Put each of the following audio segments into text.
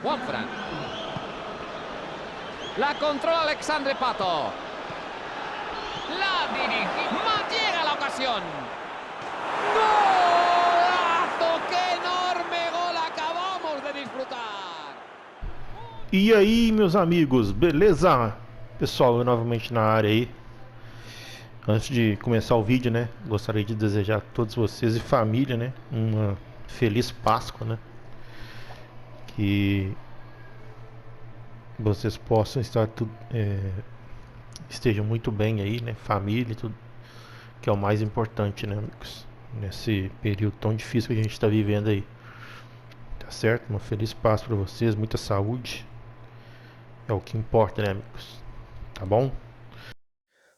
Juanfran. La controla Alexandre Pato. La dirige. ¡Ma llega la ocasión! ¡Golazo! ¡Qué enorme gol acabamos de disfrutar! E aí, meus amigos, beleza? Pessoal, eu novamente na área aí. Antes de começar o vídeo, né, gostaria de desejar a todos vocês e família, né, uma feliz Páscoa, né? Que vocês possam estar estejam muito bem aí, né, família e tudo, que é o mais importante, né, amigos? Nesse período tão difícil que a gente está vivendo aí. Tá certo? Uma feliz Páscoa para vocês, muita saúde. É o que importa, né, amigos? Tá bom?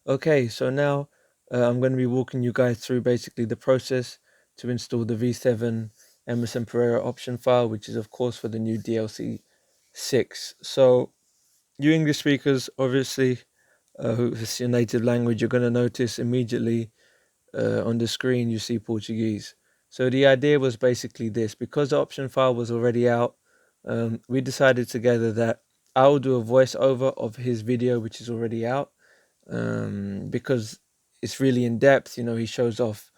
Okay, so now I'm going to be walking you guys through basically the process to install the V7 Emerson Pereira option file, which is of course for the new DLC6. So you English speakers, obviously, who is your native language, you're going to notice immediately on the screen you see Portuguese. So the idea was basically this: because the option file was already out, we decided together that I will do a voiceover of his video, which is already out, because it's really in depth. You know, he shows off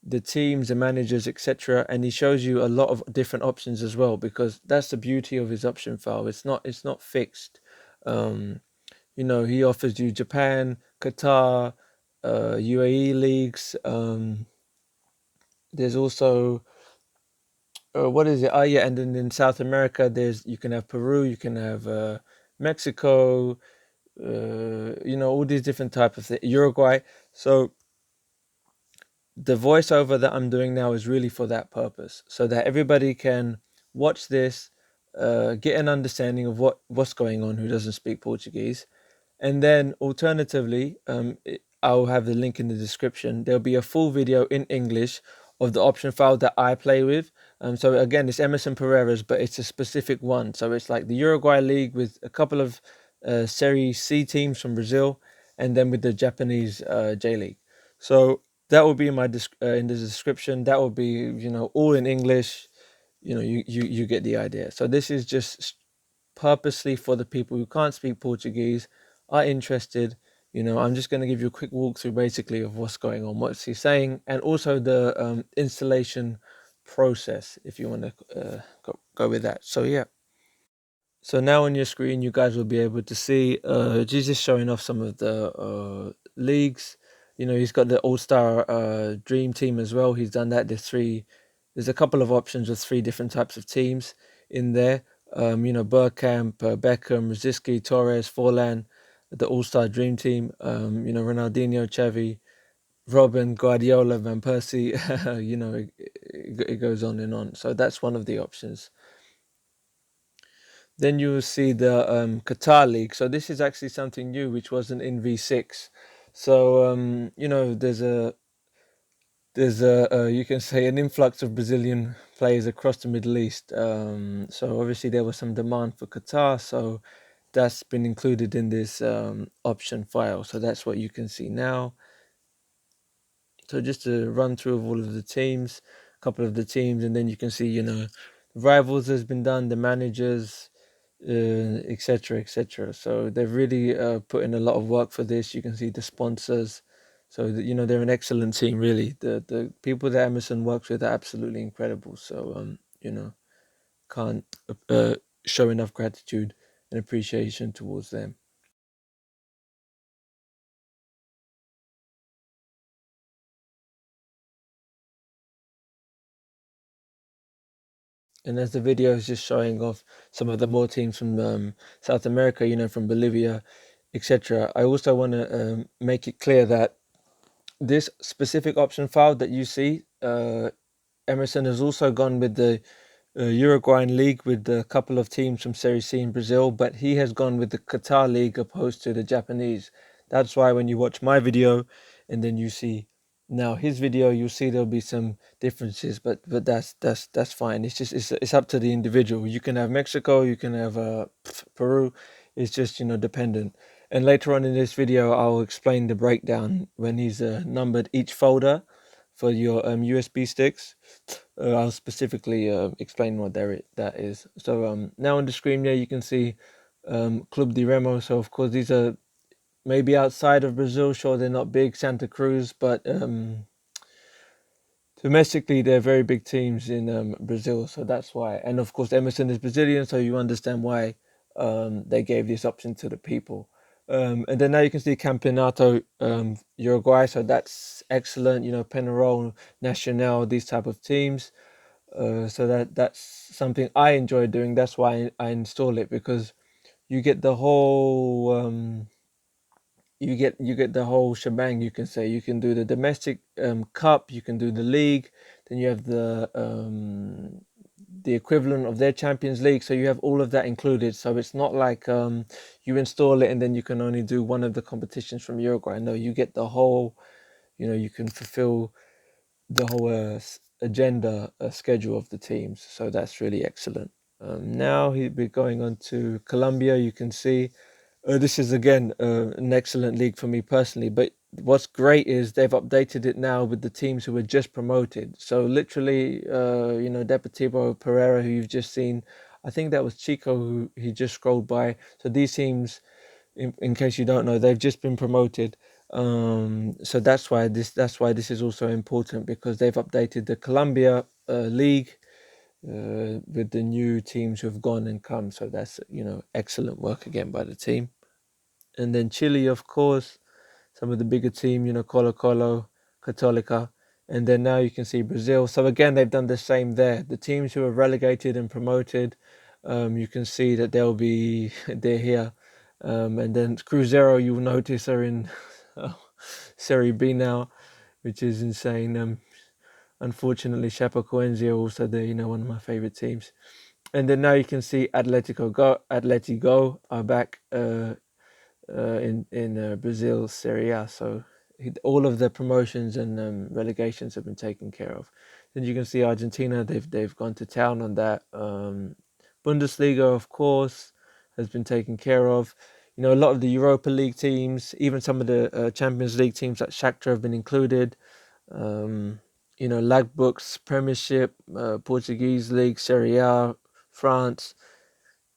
the teams, the managers, etc., and he shows you a lot of different options as well, because that's the beauty of his option file. It's not fixed. You know, he offers you Japan, Qatar, UAE leagues. There's also what is it? Oh yeah, and then in South America, you can have Peru, you can have Mexico, you know, all these different types of things. Uruguay. So the voiceover that I'm doing now is really for that purpose, so that everybody can watch this, get an understanding of what's going on who doesn't speak Portuguese. And then alternatively, I'll have the link in the description. There'll be a full video in English of the option file that I play with. So again, it's Emerson Pereira's, but it's a specific one. So it's like the Uruguay League with a couple of Serie C teams from Brazil, and then with the Japanese J League. So that will be in my in the description. That will be, you know, all in English. You know, you get the idea. So this is just purposely for the people who can't speak Portuguese, are interested. You know, I'm just going to give you a quick walkthrough basically of what's going on, what's he saying, and also the installation process, if you want to go with that. So yeah. So now on your screen, you guys will be able to see Jesus showing off some of the leagues. You know, he's got the All-Star Dream Team as well. He's done that. There's a couple of options with 3 different types of teams in there. You know, Bergkamp, Beckham, Rosicky, Torres, Forlan, the All-Star Dream Team. You know, Ronaldinho, Xavi, Robin, Guardiola, Van Persie. You know, it goes on and on. So that's one of the options. Then you will see the Qatar League. So this is actually something new, which wasn't in V6. So you know, there's a you can say an influx of Brazilian players across the Middle East. So obviously there was some demand for Qatar, so that's been included in this option file. So that's what you can see now. So just to run through of all of the teams, a couple of the teams, and then you can see, you know, rivals has been done, the managers, etc., etc. So they've really put in a lot of work for this. You can see the sponsors. So you know, they're an excellent team, really. The people that Emerson works with are absolutely incredible. So you know, can't show enough gratitude and appreciation towards them. And as the video is just showing off some of the more teams from South America, you know, from Bolivia, etc., I also want to make it clear that this specific option file that you see, Emerson has also gone with the Uruguayan League with a couple of teams from Serie C in Brazil, but he has gone with the Qatar League opposed to the Japanese. That's why when you watch my video and then you see now his video, you'll see there'll be some differences, but that's fine. It's just it's up to the individual. You can have Mexico, you can have Peru. It's just, you know, dependent. And later on in this video, I'll explain the breakdown when he's numbered each folder for your USB sticks. I'll specifically explain what that is. So now on the screen there you can see Club de Remo. So of course these are maybe outside of Brazil. Sure, they're not big, Santa Cruz, but domestically they're very big teams in Brazil. So that's why. And of course Emerson is Brazilian, so you understand why they gave this option to the people. And then now you can see Campeonato Uruguay, so that's excellent. You know, Penarol, Nacional, these type of teams. So that's something I enjoy doing. That's why I install it, because you get the whole you get the whole shebang. You can say you can do the domestic cup, you can do the league, then you have the equivalent of their Champions League. So you have all of that included. So it's not like you install it and then you can only do one of the competitions from Uruguay. No, you get the whole. You know, you can fulfill the whole agenda schedule of the teams. So that's really excellent. Now we're going on to Colombia. You can see this is again an excellent league for me personally. But what's great is they've updated it now with the teams who were just promoted. So literally, you know, Deportivo Pereira, who you've just seen, I think that was Chico who he just scrolled by. So these teams, in case you don't know, they've just been promoted. So that's why this is also important, because they've updated the Colombia league with the new teams who've gone and come. So that's, you know, excellent work again by the team. And then Chile, of course, some of the bigger team, you know, Colo Colo, Católica. And then now you can see Brazil. So again, they've done the same there. The teams who are relegated and promoted, you can see that they're here. And then Cruzeiro, you'll notice, are in Serie B now, which is insane. Unfortunately, Chapecoense are also there, you know, one of my favorite teams. And then now you can see Atletico are back in Brazil Serie A. So all of the promotions and relegations have been taken care of. Then you can see Argentina, they've gone to town on that. Bundesliga, of course, has been taken care of. You know, a lot of the Europa League teams, even some of the Champions League teams like Shakhtar have been included. You know, Lagbooks, Premiership, Portuguese League, Serie A, France,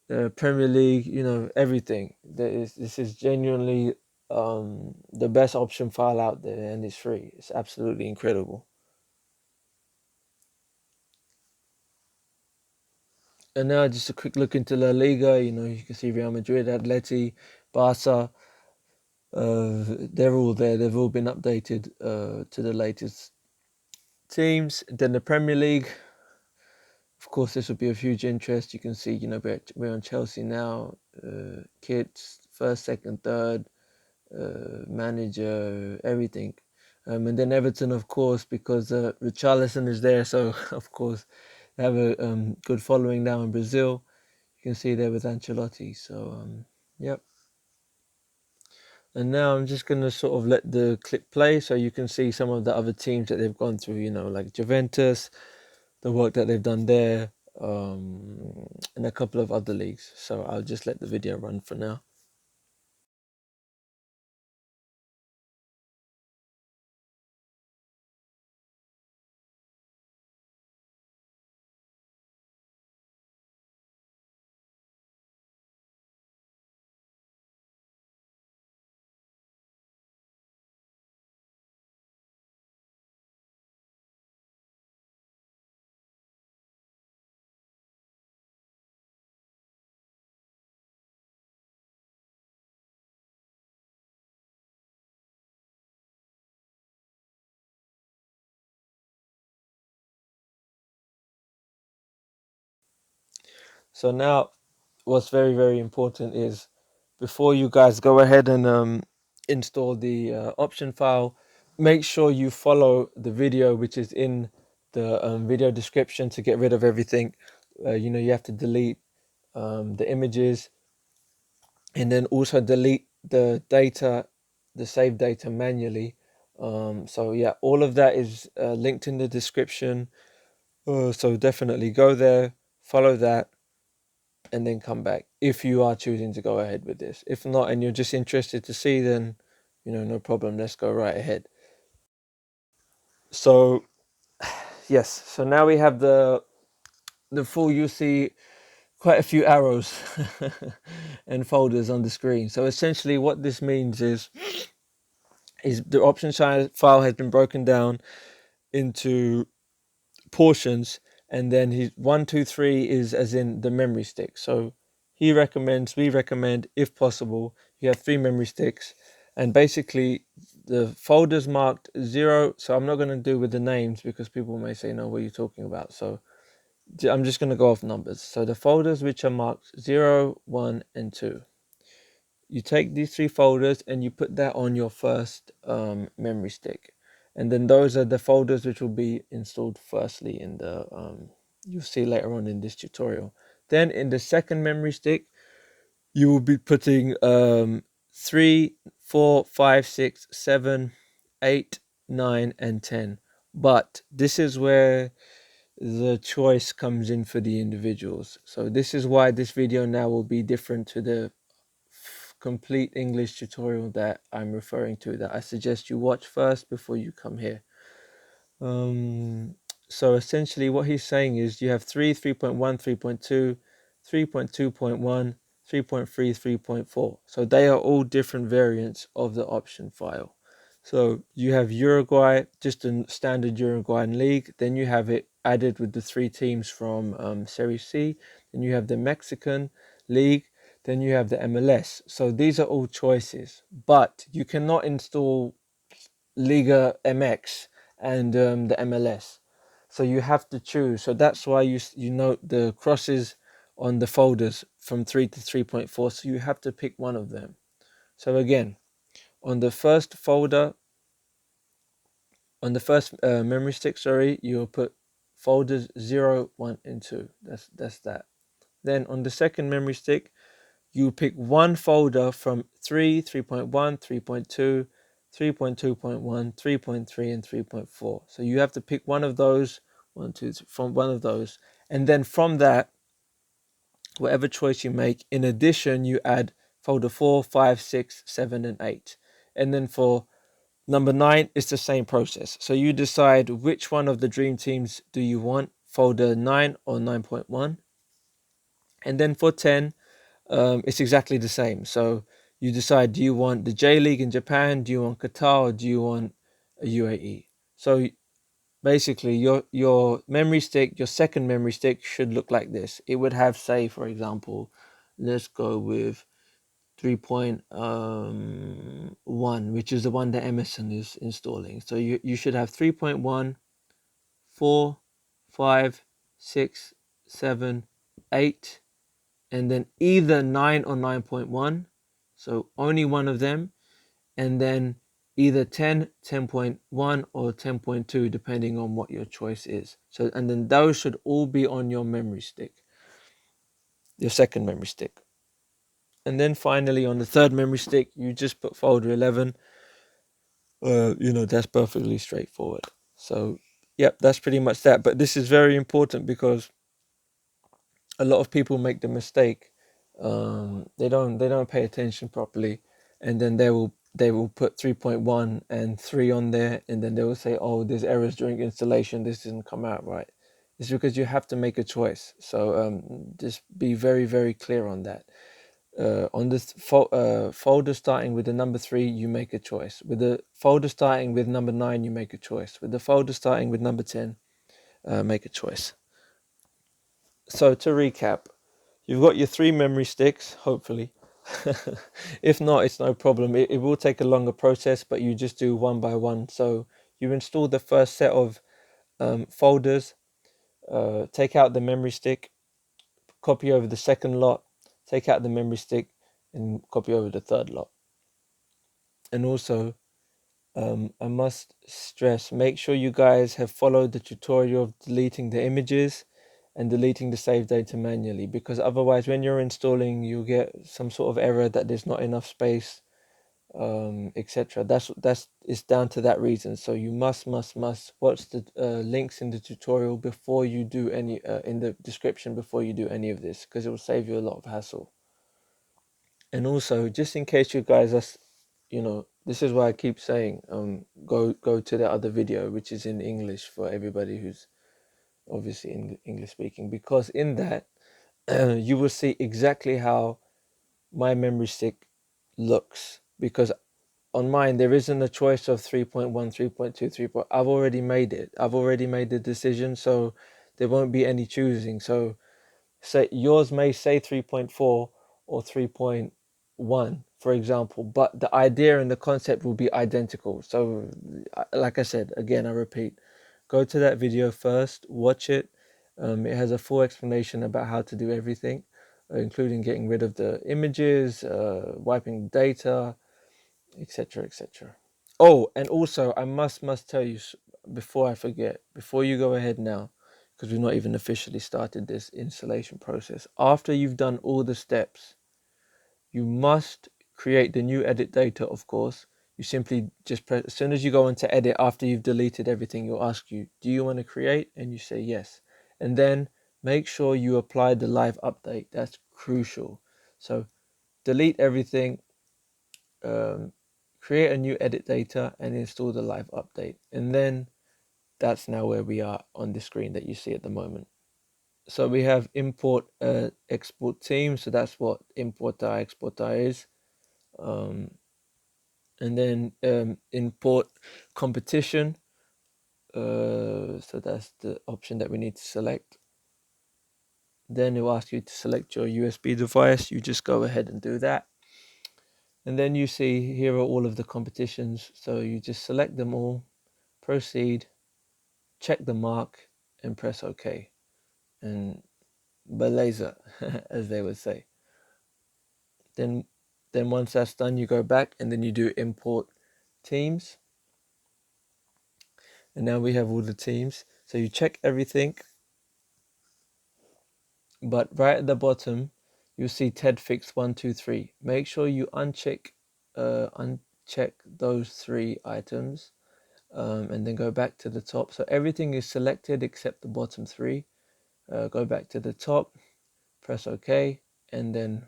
Premier League, you know, everything. This is genuinely the best option file out there, and it's free. It's absolutely incredible. And now just a quick look into La Liga. You know, you can see Real Madrid, Atleti, Barca. They're all there. They've all been updated to the latest teams. Then the Premier League, of course, this will be of huge interest. You can see, you know, we're on Chelsea now. Kits, first, second, third, manager, everything. And then Everton, of course, because Richarlison is there. So, of course, they have a good following now in Brazil. You can see there with Ancelotti. So, yep. And now I'm just going to sort of let the clip play so you can see some of the other teams that they've gone through, you know, like Juventus, the work that they've done there, and a couple of other leagues. So I'll just let the video run for now. So now what's very, very important is, before you guys go ahead and install the option file, make sure you follow the video which is in the video description to get rid of everything. You know, you have to delete the images, and then also delete the data, the saved data manually. So yeah, all of that is linked in the description. So definitely go there, follow that, and then come back if you are choosing to go ahead with this. If not, and you're just interested to see, then, you know, no problem. Let's go right ahead. So yes, so now we have the full, you see quite a few arrows and folders on the screen. So essentially what this means is the option file has been broken down into portions, and then he 1, 2, 3 is as in the memory stick. So we recommend, if possible, you have 3 memory sticks, and basically the folders marked 0. So I'm not going to do with the names because people may say, no, what are you talking about? So I'm just going to go off numbers. So the folders which are marked 0, 1, and 2. You take these 3 folders and you put that on your first memory stick. And then those are the folders which will be installed firstly in the, you'll see later on in this tutorial. Then in the second memory stick, you will be putting 3, 4, 5, 6, 7, 8, 9, and 10. But this is where the choice comes in for the individuals. So this is why this video now will be different to the complete English tutorial that I'm referring to, that I suggest you watch first before you come here. So essentially what he's saying is you have 3, 3.1, 3.2, 3.2.1, 3.3, 3.4. So they are all different variants of the option file. So you have Uruguay, just a standard Uruguayan league. Then you have it added with the 3 teams from Serie C. Then you have the Mexican league. Then you have the MLS. So these are all choices, but you cannot install Liga MX and the MLS. So you have to choose. So that's why you note the crosses on the folders from 3 to 3.4. So you have to pick one of them. So again, on the first folder, on the first memory stick, sorry, you'll put folders 0, 1, and 2. That's that. Then on the second memory stick, you pick one folder from 3, 3.1, 3.2, 3.2.1, 3.3, and 3.4. So you have to pick one of those, from one of those. And then from that, whatever choice you make, in addition, you add folder 4, 5, 6, 7, and 8. And then for number 9, it's the same process. So you decide which one of the dream teams do you want, folder 9 or 9.1. And then for 10, it's exactly the same. So you decide, do you want the J League in Japan, do you want Qatar, or do you want a UAE? So basically your memory stick, your second memory stick should look like this. It would have, say, for example, let's go with 3.1, which is the one that Emerson is installing. So you should have 3.1, 4, 5, 6, 7, 8, and then either 9 or 9.1, so only one of them, and then either 10, 10.1, or 10.2, depending on what your choice is. So, and then those should all be on your memory stick, your second memory stick. And then finally on the third memory stick, you just put folder 11. That's perfectly straightforward. So yep, that's pretty much that. But this is very important because a lot of people make the mistake. They don't pay attention properly, and then they will put 3.1 and 3 on there, and then they will say, oh, there's errors during installation, this didn't come out right. It's because you have to make a choice. So just be very, very clear on that. On this folder starting with the number 3, you make a choice. With the folder starting with number 9, you make a choice. With the folder starting with number 10, make a choice. So to recap, you've got your 3 memory sticks, hopefully. If not, it's no problem. It will take a longer process, but you just do one by one. So you install the first set of folders, take out the memory stick, copy over the second lot, take out the memory stick, and copy over the third lot. And also, I must stress, make sure you guys have followed the tutorial of deleting the images and deleting the save data manually, because otherwise when you're installing you'll get some sort of error that there's not enough space, etc. It's down to that reason. So you must watch the links in the tutorial before you do any in the description before you do any of this, because it will save you a lot of hassle. And also, just in case you guys are you know, this is why I keep saying, go to the other video, which is in English for everybody who's obviously English speaking, because in that you will see exactly how my memory stick looks, because on mine there isn't a choice of 3.1, 3.2, 3. I've already made it. I've already made the decision, so there won't be any choosing. So say yours may say 3.4 or 3.1, for example, but the idea and the concept will be identical. So like I said, again, I repeat, go to that video first, watch it. It has a full explanation about how to do everything, including getting rid of the images, wiping data, etc, etc. Oh, and also I must tell you, before I forget, before you go ahead now, because we've not even officially started this installation process, after you've done all the steps, you must create the new edit data. Of course, you simply just press, as soon as you go into edit, after you've deleted everything, it'll ask you, do you want to create? And you say yes, and then make sure you apply the live update. That's crucial. So delete everything, create a new edit data, and install the live update. And then that's now where we are on the screen that you see at the moment. So we have import, export team. So that's what importer, exporter is. And then import competition. So that's the option that we need to select. Then it will ask you to select your USB device. You just go ahead and do that. And then you see here are all of the competitions. So you just select them all, proceed, check the mark, and press OK. And beleza, as they would say. Then once that's done, you go back and then you do import teams. And now we have all the teams. So you check everything. But right at the bottom, you see TED Fix 1, 2, 3. Make sure you uncheck those 3 items, and then go back to the top. So everything is selected except the bottom 3. Go back to the top, press OK, and then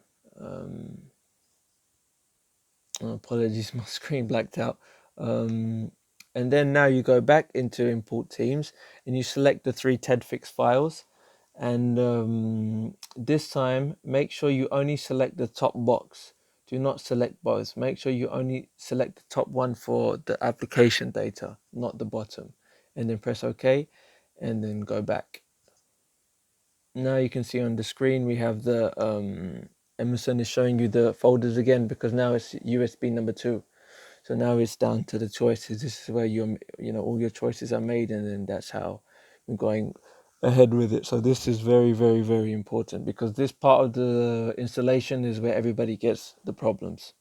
apologies, my screen blacked out. And then now you go back into import teams and you select the 3 TED Fix files. And this time, make sure you only select the top box. Do not select both. Make sure you only select the top one for the application data, not the bottom. And then press OK, and then go back. Now you can see on the screen we have the Emerson is showing you the folders again, because now it's USB number 2. So now it's down to the choices. This is where all your choices are made, and then that's how we're going ahead with it. So this is very, very, very important, because this part of the installation is where everybody gets the problems.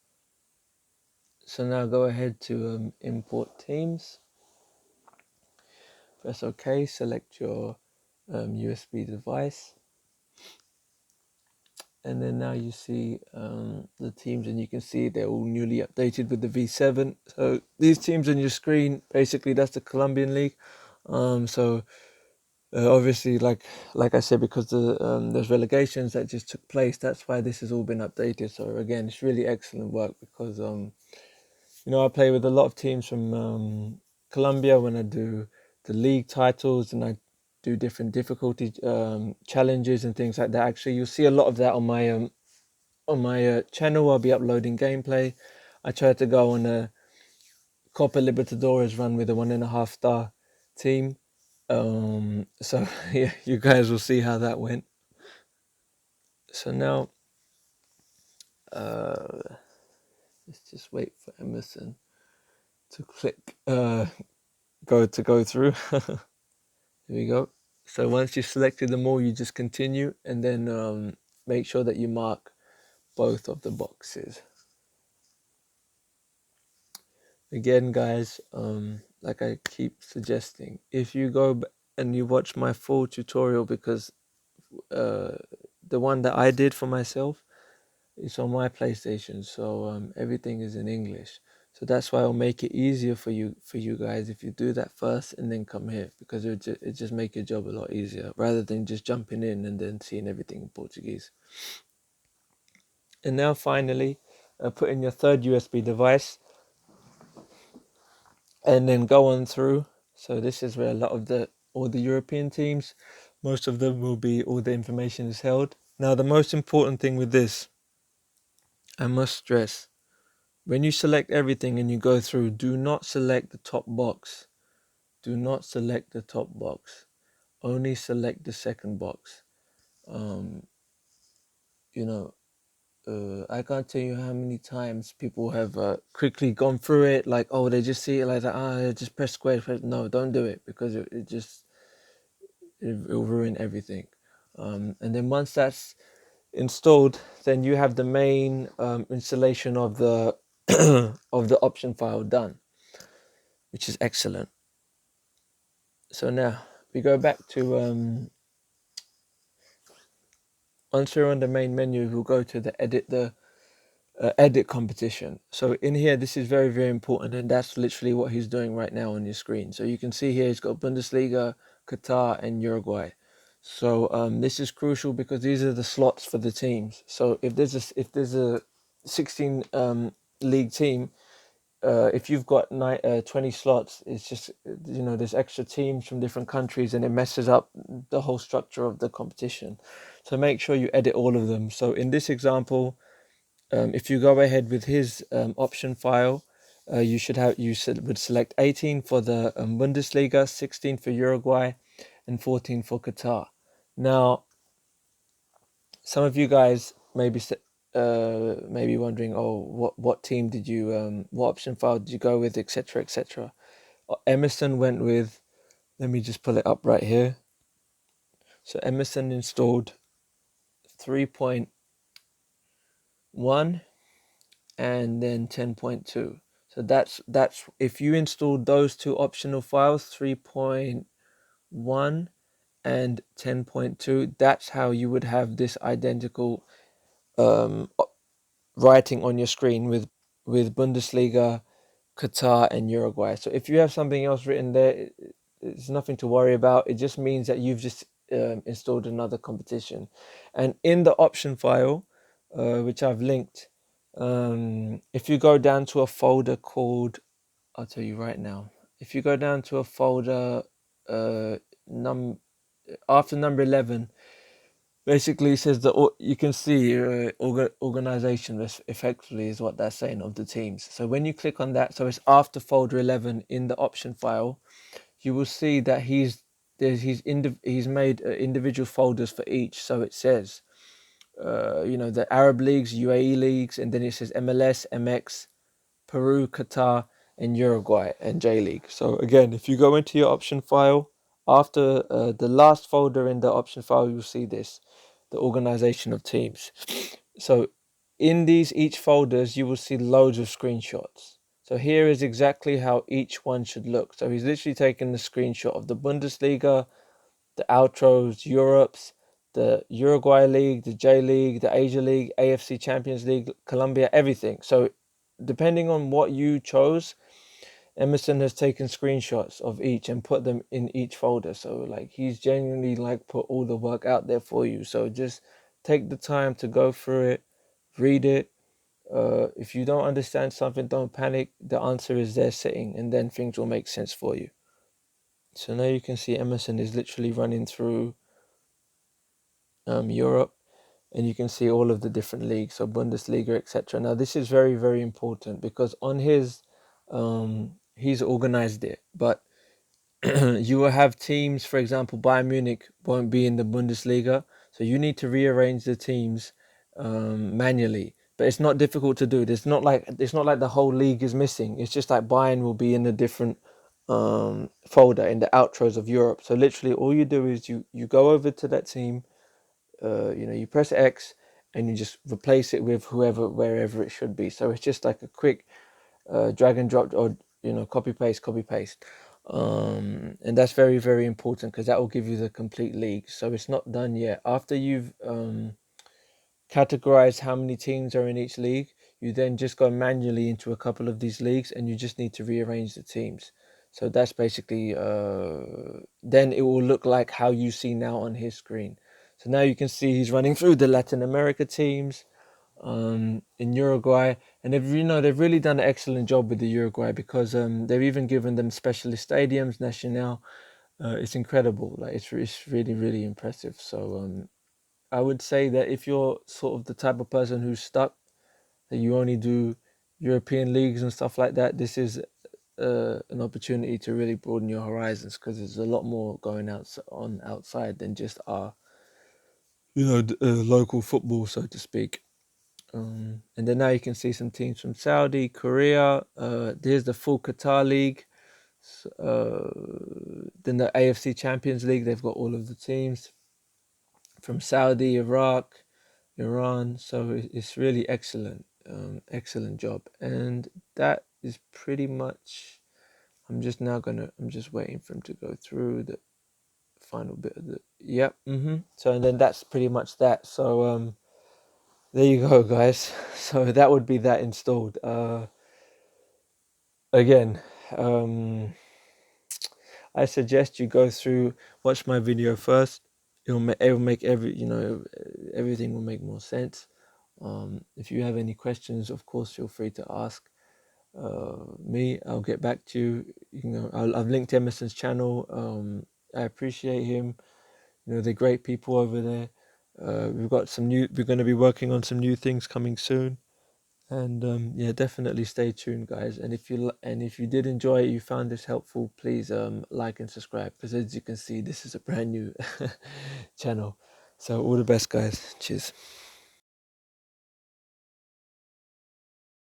So now go ahead to import teams. Press OK, select your USB device. And then now you see the teams, and you can see they're all newly updated with the V7. So these teams on your screen, basically that's the Colombian League. Obviously, like I said, because there's relegations that just took place, that's why this has all been updated. So again, it's really excellent work, because I play with a lot of teams from Colombia when I do the league titles, and I do different difficulty challenges and things like that. Actually, you'll see a lot of that on my channel. I'll be uploading gameplay. I tried to go on a Copa Libertadores run with a 1.5 star team. So yeah, you guys will see how that went. So now, let's just wait for Emerson to click, go through. Here we go. So once you've selected them all, you just continue, and then make sure that you mark both of the boxes. Again, guys, like I keep suggesting, if you go and you watch my full tutorial, because the one that I did for myself, it's on my PlayStation, so everything is in English. So that's why I'll make it easier for you guys if you do that first and then come here, because it just make your job a lot easier, rather than just jumping in and then seeing everything in Portuguese. And now finally, put in your third USB device. and then go on through. So this is where a lot of all the European teams, most of them will be, all the information is held. Now the most important thing with this, I must stress, when you select everything and you go through, do not select the top box. Do not select the top box. Only select the second box. You know, I can't tell you how many times people have quickly gone through it, like, oh, they just see it like that, just press square. No, don't do it, because it'll ruin everything. And then once that's installed, then you have the main installation of the of the option file done, which is excellent. So now we go back to once we're on the main menu, we'll go to the edit competition. So in here, this is very, very important, and that's literally what he's doing right now on your screen. So you can see here he's got Bundesliga, Qatar, and Uruguay. So this is crucial because these are the slots for the teams. So if there's a 16 league team, if you've got 20 slots, it's just, there's extra teams from different countries, and it messes up the whole structure of the competition. So make sure you edit all of them. So in this example, if you go ahead with his option file, you would select 18 for the Bundesliga, 16 for Uruguay, and 14 for Qatar. Now, some of you guys may be wondering, oh, what team did you, what option file did you go with, etc., etc. Emerson went with, let me just pull it up right here. So Emerson installed 3.1 and then 10.2. So that's if you installed those two optional files, 3.1 and 10.2, that's how you would have this identical writing on your screen with Bundesliga, Qatar, and Uruguay. So if you have something else written there, it's nothing to worry about. It just means that you've just installed another competition. And in the option file, which I've linked, if you go down to a folder called, I'll tell you right now, if you go down to a folder after number 11, basically it says that you can see organization effectively is what that's saying, of the teams. So when you click on that, so it's after folder 11 in the option file, you will see that he's made individual folders for each. So it says the Arab leagues, UAE leagues, and then it says MLS, MX, Peru, Qatar, and Uruguay, and J League. So again, if you go into your option file, after the last folder in the option file, you'll see this, the organization of teams. So in each folders, you will see loads of screenshots. So here is exactly how each one should look. So he's literally taken the screenshot of the Bundesliga, the outros, Europes, the Uruguay League, the J League, the Asia League, AFC Champions League, Colombia, everything. So depending on what you chose, Emerson has taken screenshots of each and put them in each folder. So like he's genuinely like put all the work out there for you. So just take the time to go through it, read it. If you don't understand something, don't panic. The answer is there sitting, and then things will make sense for you. So now you can see Emerson is literally running through Europe, and you can see all of the different leagues, so Bundesliga, etc. Now this is very, very important because on his he's organized it, but you will have teams, for example, Bayern Munich won't be in the Bundesliga, so you need to rearrange the teams manually. But it's not difficult to do. It's not like the whole league is missing. It's just like Bayern will be in a different folder in the outros of Europe. So literally all you do is you go over to that team, you press X and you just replace it with wherever it should be. So it's just like a quick drag and drop, or copy paste. And that's very, very important because that will give you the complete league. So it's not done yet. After you've categorized how many teams are in each league, you then just go manually into a couple of these leagues and you just need to rearrange the teams. So that's basically then it will look like how you see now on his screen. So now you can see he's running through the Latin America teams, in Uruguay, and they've really done an excellent job with the Uruguay, because they've even given them specialist stadiums, Nacional. It's incredible. Like it's really, really impressive. So I would say that if you're sort of the type of person who's stuck, that you only do European leagues and stuff like that, this is an opportunity to really broaden your horizons, because there's a lot more going on outside than just our, local football, so to speak. And then now you can see some teams from Saudi, Korea. There's the full Qatar League. Then the AFC Champions League, they've got all of the teams from Saudi, Iraq, Iran. So it's really excellent. Excellent job. And that is pretty much, I'm just waiting for him to go through the final bit of the, yep. So, and then that's pretty much that. So, there you go, guys. So that would be that installed. Again, I suggest you go through, watch my video first. It'll make everything will make more sense. If you have any questions, of course, feel free to ask me. I'll get back to you. I've linked Emerson's channel. I appreciate him. They're great people over there. We're going to be working on some new things coming soon. And yeah, definitely stay tuned, guys. And if you did enjoy it, you found this helpful, please like and subscribe, because as you can see, this is a brand new channel. So all the best, guys. Cheers.